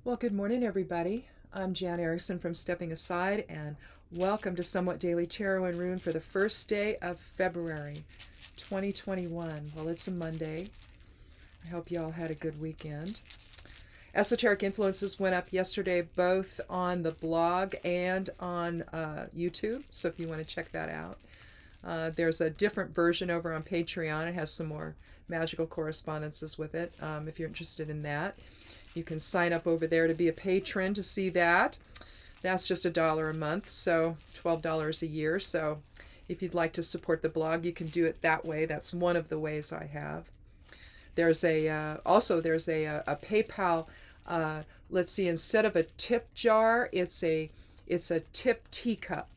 Well, good morning, everybody. I'm Jan Erickson from Stepping Aside, and welcome to Somewhat Daily Tarot and Rune for the first day of February 2021. Well, it's a Monday. I hope you all had a good weekend. Esoteric Influences went up yesterday both on the blog and on YouTube, so if you want to check that out. There's a different version over on Patreon. It has some more magical correspondences with it, if you're interested in that. You can sign up over there to be a patron to see that. That's just $1 a month, so $12 a year. So if you'd like to support the blog, you can do it that way. That's one of the ways I have. There's also there's a PayPal. Let's see, instead of a tip jar, it's a tip teacup.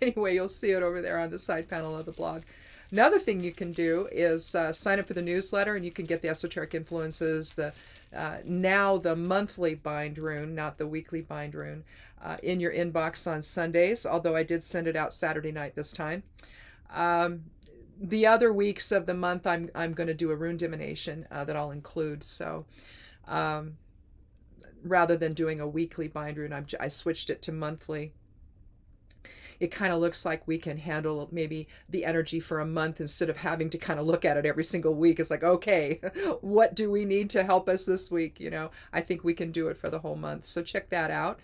Anyway, you'll see it over there on the side panel of the blog. Another thing you can do is sign up for the newsletter, and you can get the Esoteric Influences, now the monthly bind rune, not the weekly bind rune, in your inbox on Sundays, although I did send it out Saturday night this time. The other weeks of the month, I'm going to do a rune divination that I'll include. So rather than doing a weekly bind rune, I switched it to monthly. It kind of looks like we can handle maybe the energy for a month instead of having to kind of look at it every single week. It's like, okay, what do we need to help us this week? I think we can do it for the whole month. So check that out.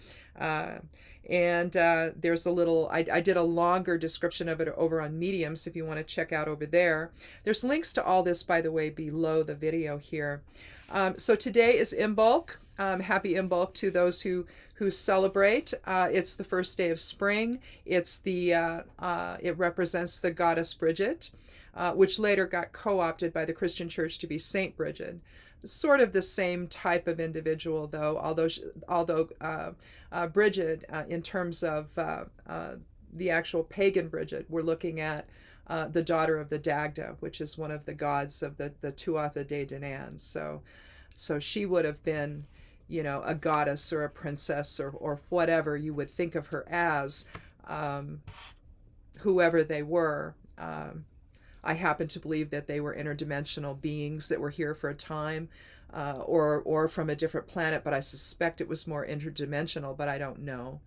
There's a little, I did a longer description of it over on Medium, so if you want to check out over there. There's links to all this, by the way, below the video here. So today is Imbolc. Happy Imbolc to those who celebrate. It's the first day of spring. It represents the goddess Bridget, which later got co-opted by the Christian Church to be Saint Bridget. Sort of the same type of individual, though, although Bridget, in terms of the actual pagan Bridget, we're looking at the daughter of the Dagda, which is one of the gods of the Tuatha De Danann. So she would have been, a goddess or a princess or whatever you would think of her as, whoever they were. I happen to believe that they were interdimensional beings that were here for a time, or from a different planet, but I suspect it was more interdimensional, but I don't know.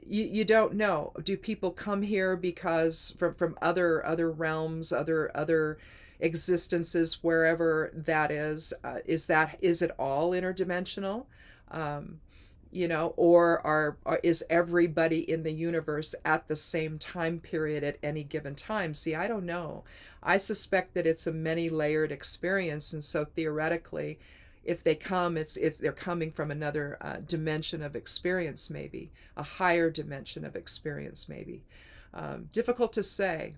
You don't know. Do people come here because from other realms, other existences, wherever that is it all interdimensional? Or is everybody in the universe at the same time period at any given time? See, I don't know. I suspect that it's a many-layered experience, and so theoretically, if they come, they're coming from another dimension of experience, maybe a higher dimension of experience, maybe. Difficult to say,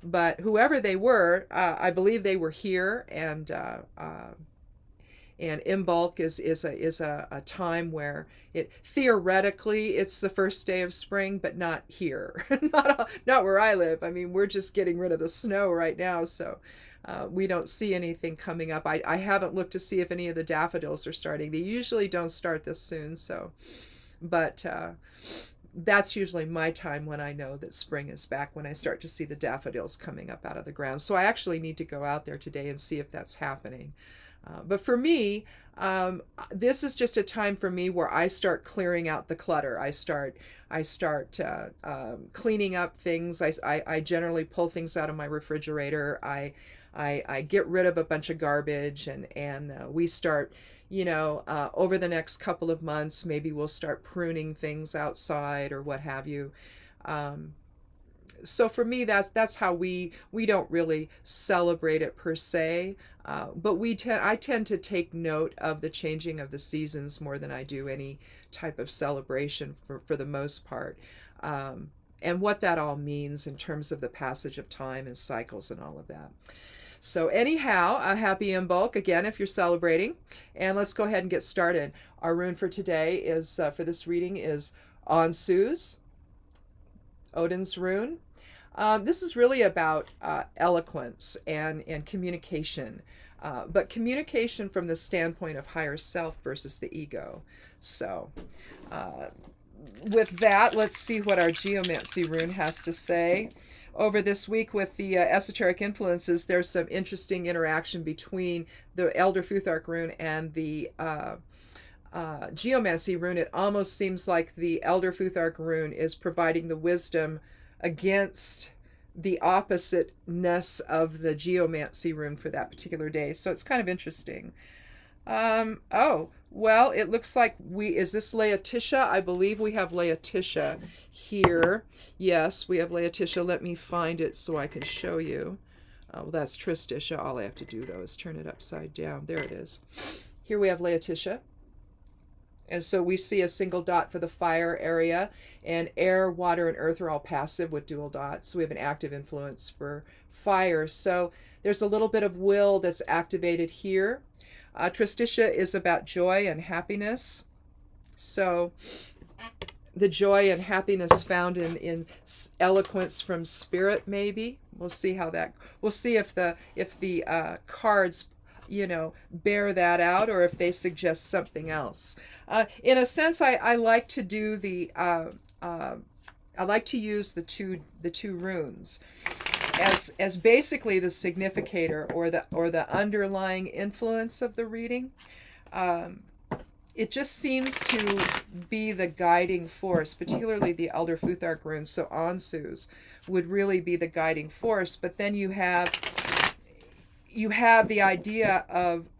but whoever they were, I believe they were here, and Imbolc is a time where theoretically it's the first day of spring, but not here, not where I live. I mean, we're just getting rid of the snow right now, so we don't see anything coming up. I haven't looked to see if any of the daffodils are starting. They usually don't start this soon, but that's usually my time when I know that spring is back, when I start to see the daffodils coming up out of the ground. So I actually need to go out there today and see if that's happening. But for me, this is just a time for me where I start clearing out the clutter. I start cleaning up things. I generally pull things out of my refrigerator. I get rid of a bunch of garbage, and we start, over the next couple of months, maybe we'll start pruning things outside or what have you. So for me, that's how we don't really celebrate it per se, but I tend to take note of the changing of the seasons more than I do any type of celebration for the most part, and what that all means in terms of the passage of time and cycles and all of that. So anyhow, a happy Imbolc again if you're celebrating, and let's go ahead and get started. Our rune for today is for this reading is Ansu's, Odin's rune. This is really about eloquence and communication, but communication from the standpoint of higher self versus the ego. So with that, let's see what our geomancy rune has to say. over this week with the esoteric influences, there's some interesting interaction between the Elder Futhark rune and the geomancy rune. It almost seems like the Elder Futhark rune is providing the wisdom against the oppositeness of the geomancy rune for that particular day. So it's kind of interesting. Oh, well, it looks like is this Laetitia? I believe we have Laetitia here. Yes, we have Laetitia. Let me find it so I can show you. Well, that's Tristisha. All I have to do, though, is turn it upside down. There it is. Here we have Laetitia. And so we see a single dot for the fire area, and air, water, and earth are all passive with dual dots. So we have an active influence for fire. So there's a little bit of will that's activated here. Tristisha is about joy and happiness. So the joy and happiness found in eloquence from spirit, maybe. We'll see how that. We'll see if the cards, bear that out, or if they suggest something else. In a sense, I like to do the. I like to use the two runes as basically the significator or the underlying influence of the reading. It just seems to be the guiding force, particularly the Elder Futhark runes. So Ansu's would really be the guiding force. But then you have the idea of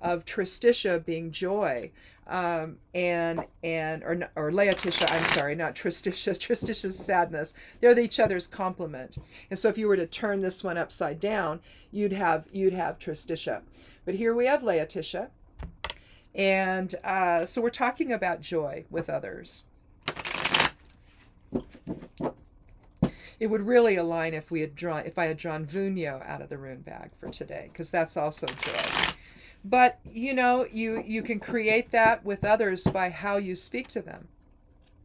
Tristisha being joy, or Laetitia, I'm sorry, not Tristisha. Tristisha's sadness. They're each other's complement. And so if you were to turn this one upside down, you'd have Tristisha. But here we have Laetitia. And so we're talking about joy with others. It would really align if I had drawn Vunyo out of the rune bag for today, because that's also joy. But you can create that with others by how you speak to them.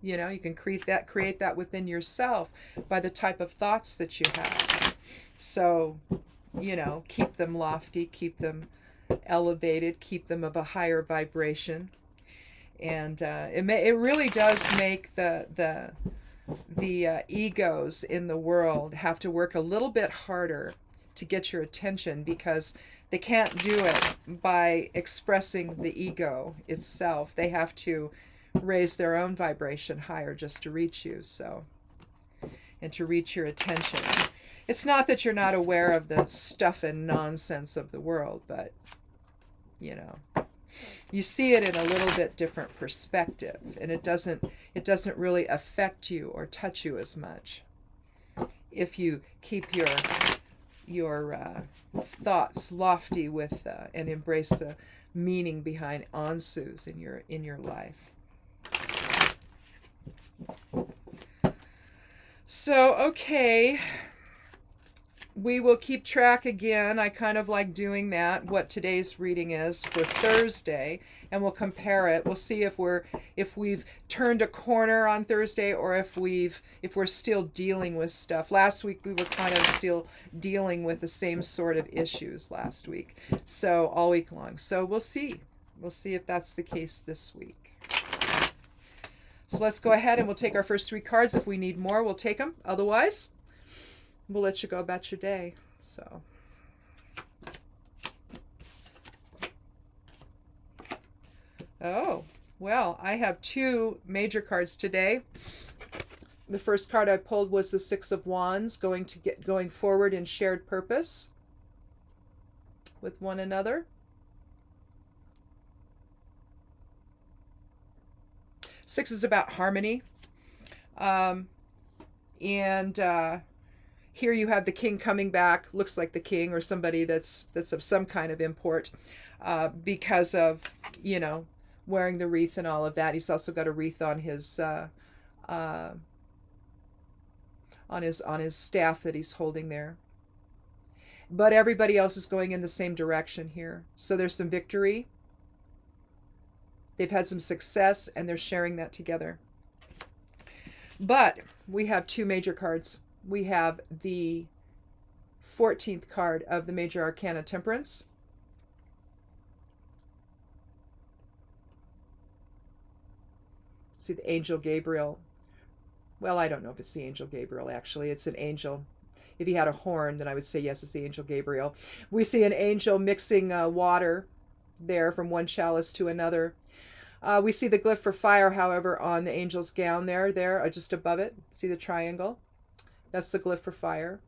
You can create that within yourself by the type of thoughts that you have. So, keep them lofty, keep them elevated, keep them of a higher vibration, and it really does make the egos in the world have to work a little bit harder to get your attention, because they can't do it by expressing the ego itself. They have to raise their own vibration higher just to reach you, and to reach your attention. It's not that you're not aware of the stuff and nonsense of the world, but you see it in a little bit different perspective, and it doesn't really affect you or touch you as much if you keep your thoughts lofty with and embrace the meaning behind Ansu's in your life. So, okay, we will keep track again. I kind of like doing that, what today's reading is for Thursday, and we'll compare it. We'll see if we've turned a corner on Thursday, or if we're still dealing with stuff. Last week we were kind of still dealing with the same sort of issues last week. So all week long. So we'll see. We'll see if that's the case this week. So let's go ahead and we'll take our first 3 cards. If we need more, we'll take them. Otherwise, we'll let you go about your day. So, oh, well, I have 2 major cards today. The first card I pulled was the 6 of Wands, going forward in shared purpose with one another. Six is about harmony. Here you have the king coming back, looks like the king or somebody that's of some kind of import, because of, wearing the wreath and all of that. He's also got a wreath on his staff that he's holding there. But everybody else is going in the same direction here. So there's some victory. They've had some success, and they're sharing that together. But we have 2 major cards. We have the 14th card of the Major Arcana, Temperance. See the Angel Gabriel Well, I don't know if it's the angel Gabriel, actually. It's an angel. If he had a horn, then I would say yes, it's the angel Gabriel. We see an angel mixing water there from one chalice to another. We see the glyph for fire, however, on the angel's gown there, just above it. See the triangle? That's the glyph for fire.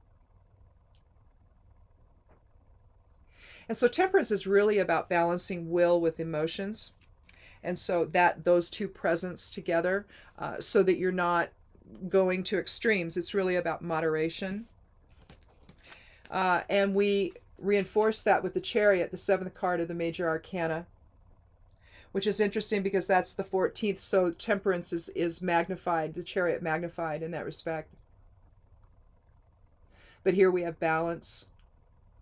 And so temperance is really about balancing will with emotions. And so that those two presents together, so that you're not going to extremes. It's really about moderation. And we reinforce that with the Chariot, the seventh card of the major arcana, which is interesting because that's the 14th. So temperance is magnified, the Chariot magnified in that respect. But here we have balance,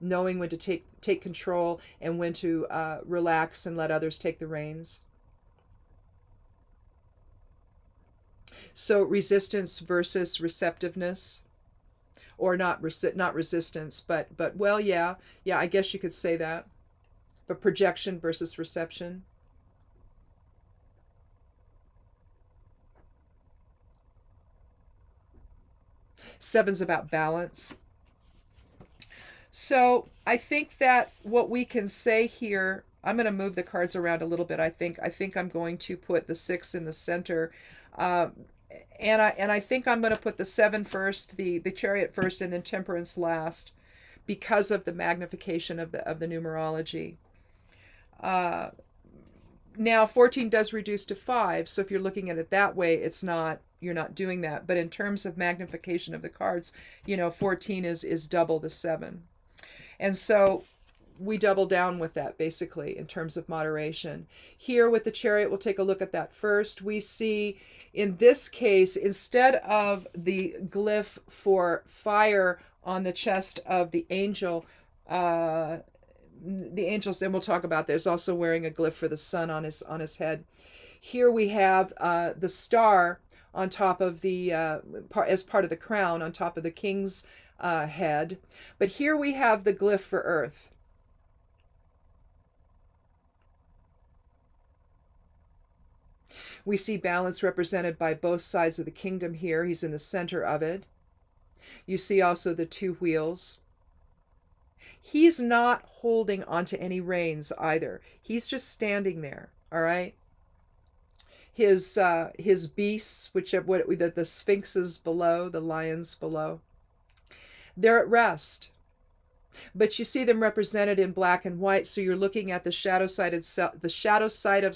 knowing when to take control and when to relax and let others take the reins. So resistance versus receptiveness, or not resistance, but well, yeah, I guess you could say that. But projection versus reception. Seven's about balance. So I think that what we can say here, I'm going to move the cards around a little bit. I think I'm going to put the 6 in the center. And I think I'm going to put the 7 first, the Chariot first, and then temperance last, because of the magnification of the numerology. Now 14 does reduce to 5, so if you're looking at it that way, you're not doing that. But in terms of magnification of the cards, 14 is double the 7. And so we double down with that, basically, in terms of moderation. Here with the Chariot, we'll take a look at that first. We see, in this case, instead of the glyph for fire on the chest of the angel, the angels, and we'll talk about this, also wearing a glyph for the sun on his head. Here we have the star on top of the, as part of the crown, on top of the king's head. But here we have the glyph for earth. We see balance represented by both sides of the kingdom here. He's in the center of it. You see also the 2 wheels. He's not holding onto any reins either. He's just standing there, all right? His beasts, the sphinxes below, the lions below, they're at rest. But you see them represented in black and white, so you're looking at the shadow side of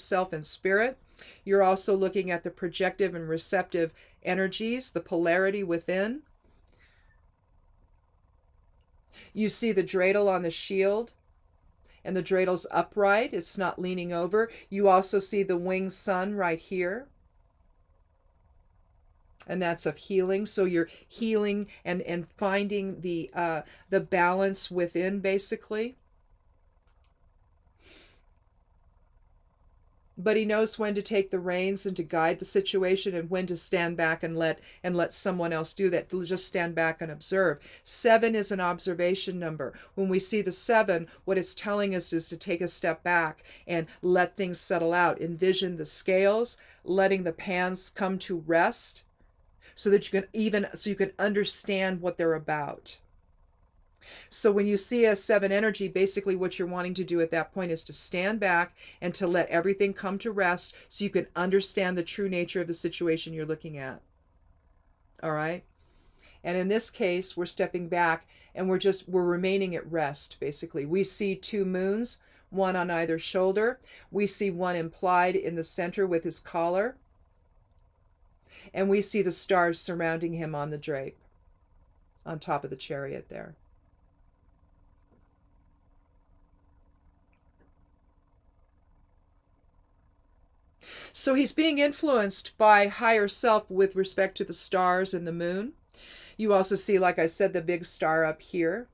self and spirit. You're also looking at the projective and receptive energies, the polarity within. You see the dreidel on the shield, and the dreidels upright. It's not leaning over. You also see the winged sun right here. And that's of healing. So you're healing and finding the balance within, basically. But he knows when to take the reins and to guide the situation, and when to stand back and let someone else do that. To just stand back and observe. 7 is an observation number. When we see the 7, what it's telling us is to take a step back and let things settle out. Envision the scales, letting the pans come to rest, so that you can understand what they're about. So when you see a 7 energy, basically what you're wanting to do at that point is to stand back and to let everything come to rest, so you can understand the true nature of the situation you're looking at. All right? And in this case, we're stepping back and we're remaining at rest, basically. We see 2 moons, one on either shoulder. We see one implied in the center with his collar. And we see the stars surrounding him on the drape, on top of the Chariot there. So he's being influenced by higher self with respect to the stars and the moon. You also see, like I said, the big star up here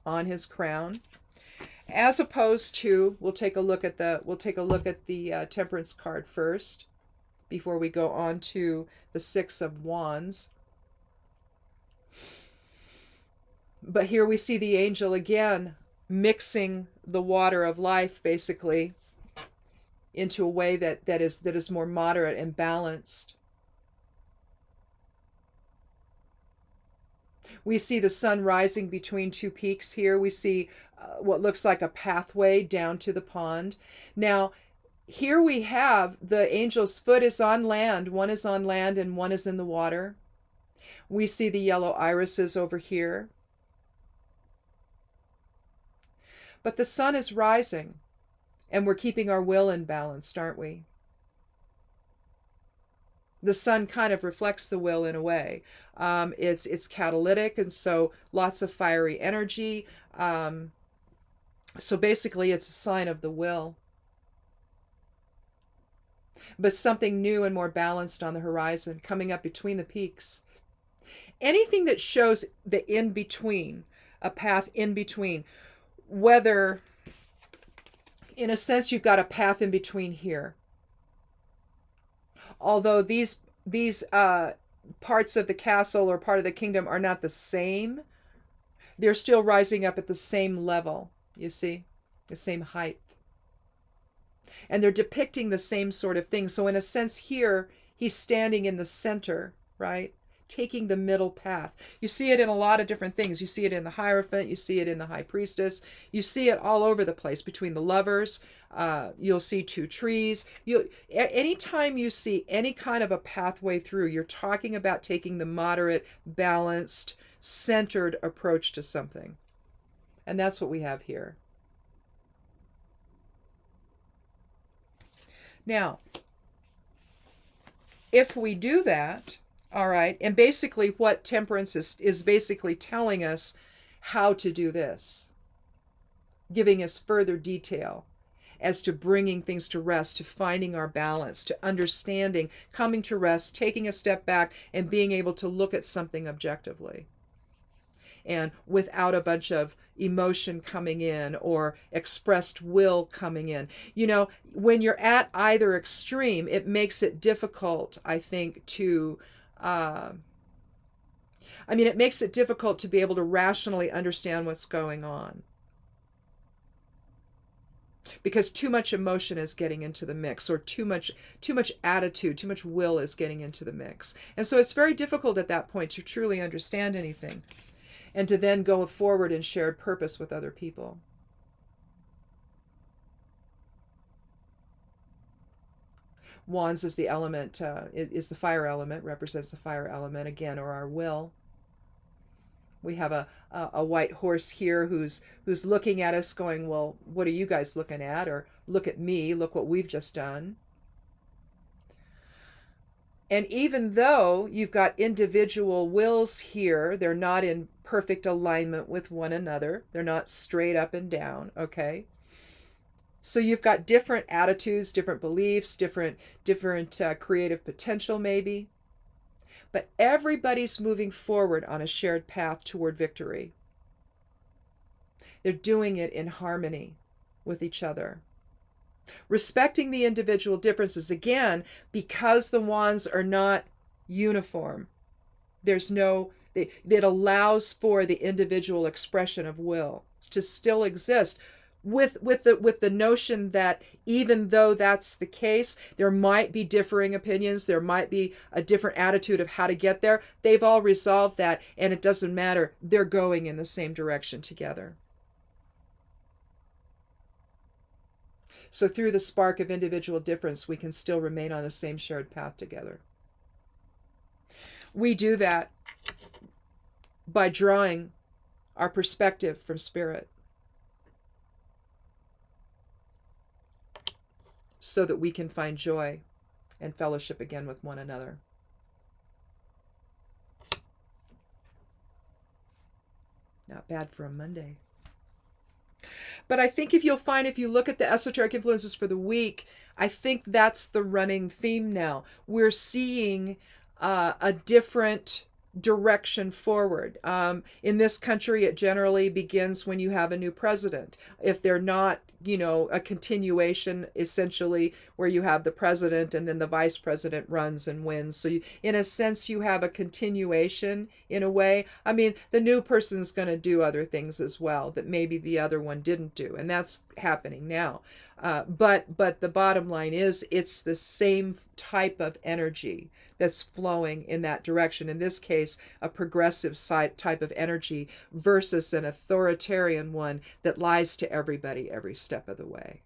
on his crown. As opposed to, we'll take a look at the temperance card first, before we go on to the 6 of Wands. But here we see the angel again mixing the water of life, basically, into a way that is more moderate and balanced. We see the sun rising between two peaks here. We see what looks like a pathway down to the pond. Now, here we have the angel's foot is on land. One is on land and one is in the water. We see the yellow irises over here. But the sun is rising, and we're keeping our will in balance, aren't we? The sun kind of reflects the will in a way. It's catalytic, and so lots of fiery energy. So basically, it's a sign of the will. But something new and more balanced on the horizon, coming up between the peaks. Anything that shows the in-between, a path in between, whether, in a sense, you've got a path in between here. Although these parts of the castle or part of the kingdom are not the same, they're still rising up at the same level, you see, the same height. And they're depicting the same sort of thing. So in a sense here, he's standing in the center, right? Taking the middle path. You see it in a lot of different things. You see it in the Hierophant. You see it in the High Priestess. You see it all over the place between the lovers. You'll see two trees. Anytime you see any kind of a pathway through, you're talking about taking the moderate, balanced, centered approach to something. And that's what we have here. Now, if we do that, all right, and basically what temperance is basically telling us how to do this, giving us further detail as to bringing things to rest, to finding our balance, to understanding, coming to rest, taking a step back, and being able to look at something objectively. And without a bunch of emotion coming in or expressed will coming in. You know, when you're at either extreme, it makes it difficult, I think, to it makes it difficult to be able to rationally understand what's going on. Because too much emotion is getting into the mix, or too much attitude, too much will is getting into the mix. And so it's very difficult at that point to truly understand anything and to then go forward in shared purpose with other people. Wands is the element, is the fire element, represents the fire element again, or our will. We have a white horse here who's looking at us going, well, what are you guys looking at? Or look at me, look what we've just done. And even though you've got individual wills here, they're not in perfect alignment with one another. They're not straight up and down, okay? So you've got different attitudes, different beliefs, different creative potential maybe. But everybody's moving forward on a shared path toward victory. They're doing it in harmony with each other. Respecting the individual differences, again, because the wands are not uniform. It allows for the individual expression of will to still exist, with the notion that even though that's the case, there might be differing opinions, there might be a different attitude of how to get there. They've all resolved that, and it doesn't matter. They're going in the same direction together. So through the spark of individual difference, we can still remain on the same shared path together. We do that by drawing our perspective from spirit, so that we can find joy and fellowship again with one another. Not bad for a Monday. But I think if you look at the esoteric influences for the week, I think that's the running theme now. We're seeing a different direction forward. In this country, it generally begins when you have a new president. If they're not a continuation, essentially, where you have the president and then the vice president runs and wins. So in a sense, you have a continuation in a way. I mean, the new person's going to do other things as well that maybe the other one didn't do, and that's happening now. But the bottom line is, it's the same type of energy that's flowing in that direction. In this case, a progressive type of energy versus an authoritarian one that lies to everybody every step of the way.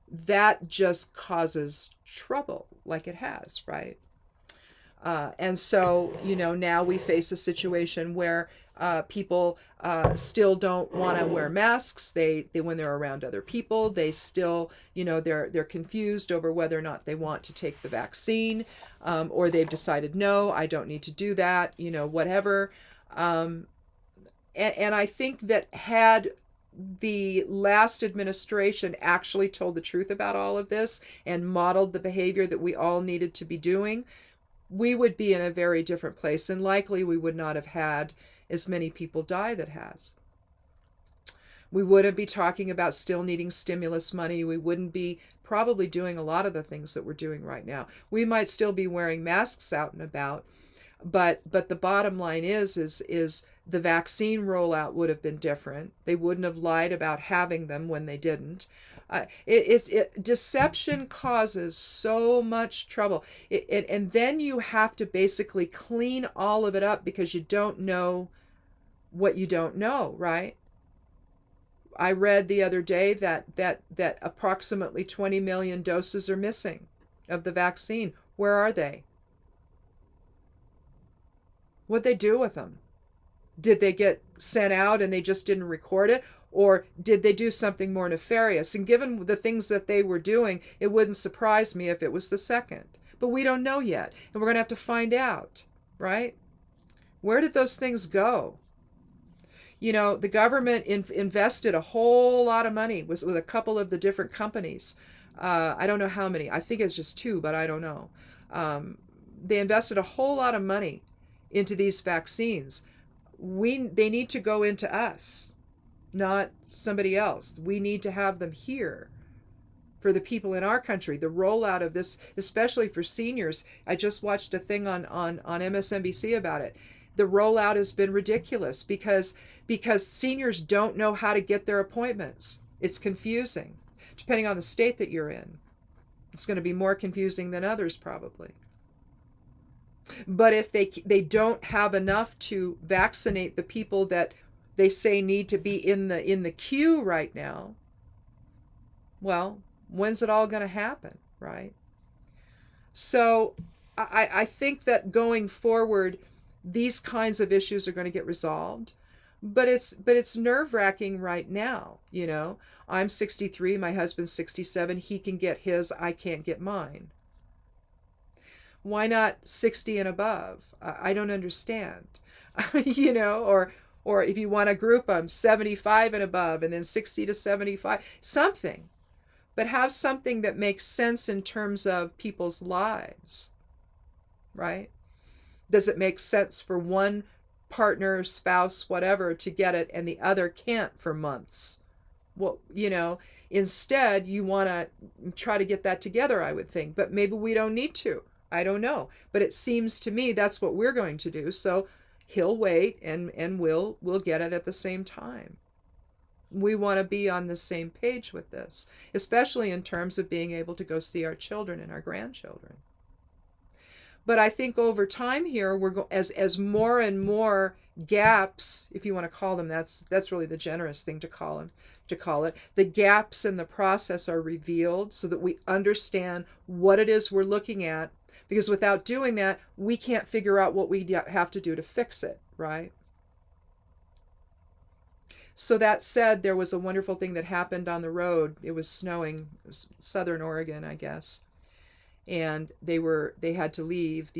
That just causes trouble, like it has, right? And so, now we face a situation where people still don't want to wear masks. They when they're around other people, they still, they're confused over whether or not they want to take the vaccine, or they've decided, no, I don't need to do that, whatever. And I think that had the last administration actually told the truth about all of this and modeled the behavior that we all needed to be doing, we would be in a very different place, and likely we would not have had as many people die that has. We wouldn't be talking about still needing stimulus money. We wouldn't be probably doing a lot of the things that we're doing right now. We might still be wearing masks out and about, but the bottom line is the vaccine rollout would have been different. They wouldn't have lied about having them when they didn't. Deception causes so much trouble. And then you have to basically clean all of it up because you don't know what you don't know, right? I read the other day that approximately 20 million doses are missing of the vaccine. Where are they? What'd they do with them? Did they get sent out and they just didn't record it? Or did they do something more nefarious? And given the things that they were doing, it wouldn't surprise me if it was the second. But we don't know yet, and we're going to have to find out, right? Where did those things go? The government invested a whole lot of money with a couple of the different companies. I don't know how many. I think it's just 2, but I don't know. They invested a whole lot of money into these vaccines. They need to go into us, not somebody else. We need to have them here for the people in our country. The rollout of this, especially for seniors, I just watched a thing on MSNBC about it. The rollout has been ridiculous because seniors don't know how to get their appointments. It's confusing. Depending on the state that you're in, it's going to be more confusing than others probably. But if they don't have enough to vaccinate the people that they say need to be in the queue right now, well, when's it all going to happen, right? So I think that going forward, these kinds of issues are going to get resolved, but it's nerve-wracking right now. I'm 63, my husband's 67. He can get his, I can't get mine. Why not 60 and above? I don't understand. Or if you want to group them, 75 and above, and then 60 to 75, something. But have something that makes sense in terms of people's lives, right? Does it make sense for one partner, spouse, whatever, to get it and the other can't for months? Well, instead you want to try to get that together, I would think. But maybe we don't need to. I don't know. But it seems to me that's what we're going to do. So he'll wait and we'll get it at the same time. We want to be on the same page with this, especially in terms of being able to go see our children and our grandchildren. But I think over time here, as more and more gaps, if you want to call them, that's really the generous thing to call it. The gaps in the process are revealed so that we understand what it is we're looking at. Because without doing that, we can't figure out what we have to do to fix it, right? So that said, there was a wonderful thing that happened on the road. It was snowing, it was Southern Oregon, I guess. And they had to leave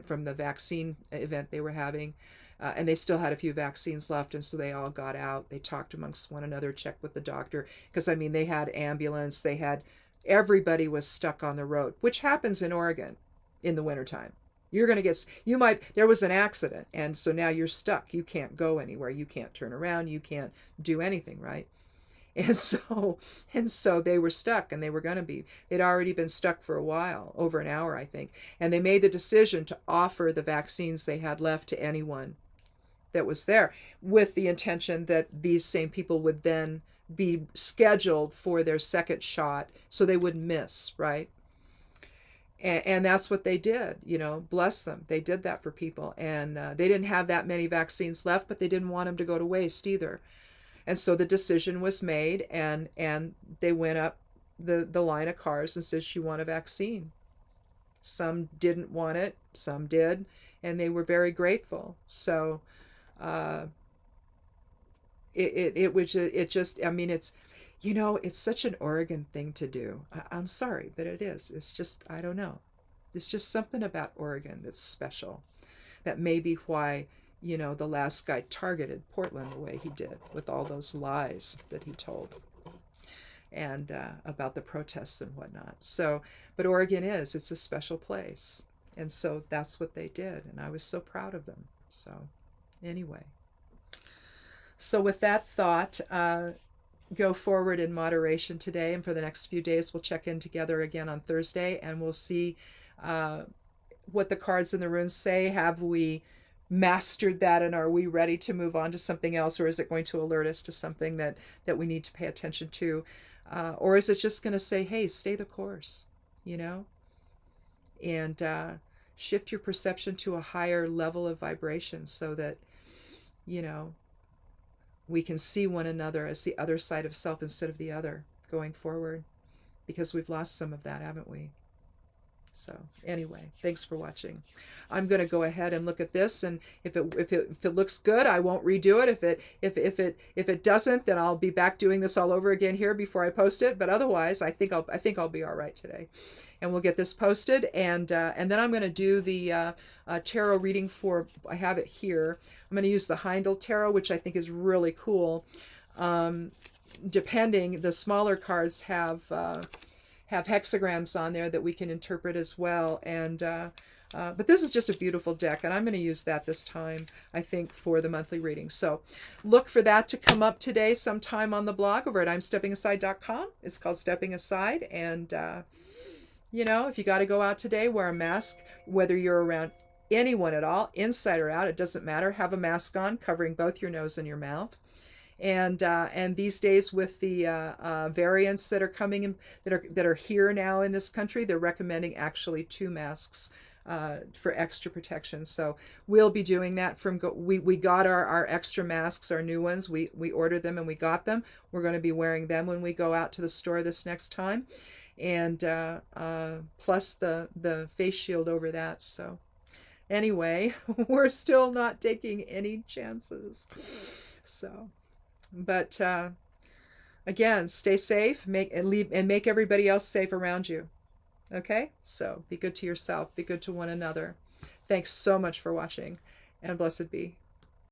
from the vaccine event they were having, and they still had a few vaccines left, and so they all got out. They talked amongst one another, checked with the doctor, because they had ambulance, everybody was stuck on the road, which happens in Oregon in the wintertime. There was an accident, and so now you're stuck. You can't go anywhere. You can't turn around. You can't do anything, right? And so they were stuck, and they were going to be. They'd already been stuck for a while, over an hour, I think. And they made the decision to offer the vaccines they had left to anyone that was there, with the intention that these same people would then be scheduled for their second shot so they wouldn't miss, right? And that's what they did, bless them. They did that for people. And they didn't have that many vaccines left, but they didn't want them to go to waste either. And so the decision was made, and they went up the line of cars and says, "You want a vaccine?" Some didn't want it, some did, and they were very grateful. So it's such an Oregon thing to do. I'm sorry, but it is. It's just, I don't know. It's just something about Oregon that's special. That may be why, the last guy targeted Portland the way he did, with all those lies that he told, and about the protests and whatnot. So, but Oregon it's a special place. And so that's what they did. And I was so proud of them. So anyway. So with that thought, go forward in moderation today. And for the next few days, we'll check in together again on Thursday, and we'll see what the cards and the runes say. Have we mastered that, and are we ready to move on to something else, or is it going to alert us to something that we need to pay attention to? Or is it just going to say, hey, stay the course, and shift your perception to a higher level of vibration so that, we can see one another as the other side of self instead of the other going forward, because we've lost some of that, haven't we? So anyway, thanks for watching. I'm going to go ahead and look at this, and if it looks good, I won't redo it. If it doesn't, then I'll be back doing this all over again here before I post it. But otherwise, I think I'll be all right today, and we'll get this posted, and then I'm going to do the tarot reading for. I have it here. I'm going to use the Heindel tarot, which I think is really cool. Depending, the smaller cards have hexagrams on there that we can interpret as well, and but this is just a beautiful deck, and I'm going to use that this time, I think, for the monthly reading. So look for that to come up today sometime on the blog over at imsteppingaside.com. It's called Stepping Aside, and if you got to go out today, wear a mask, whether you're around anyone at all, inside or out, it doesn't matter. Have a mask on covering both your nose and your mouth. And these days, with the variants that are coming in, that are here now in this country, they're recommending actually 2 masks for extra protection. So we'll be doing that. We got our extra masks, our new ones. We ordered them and we got them. We're going to be wearing them when we go out to the store this next time, and plus the face shield over that. So anyway, we're still not taking any chances. So. But again, stay safe, make everybody else safe around you. Okay? So be good to yourself, be good to one another. Thanks so much for watching, and blessed be.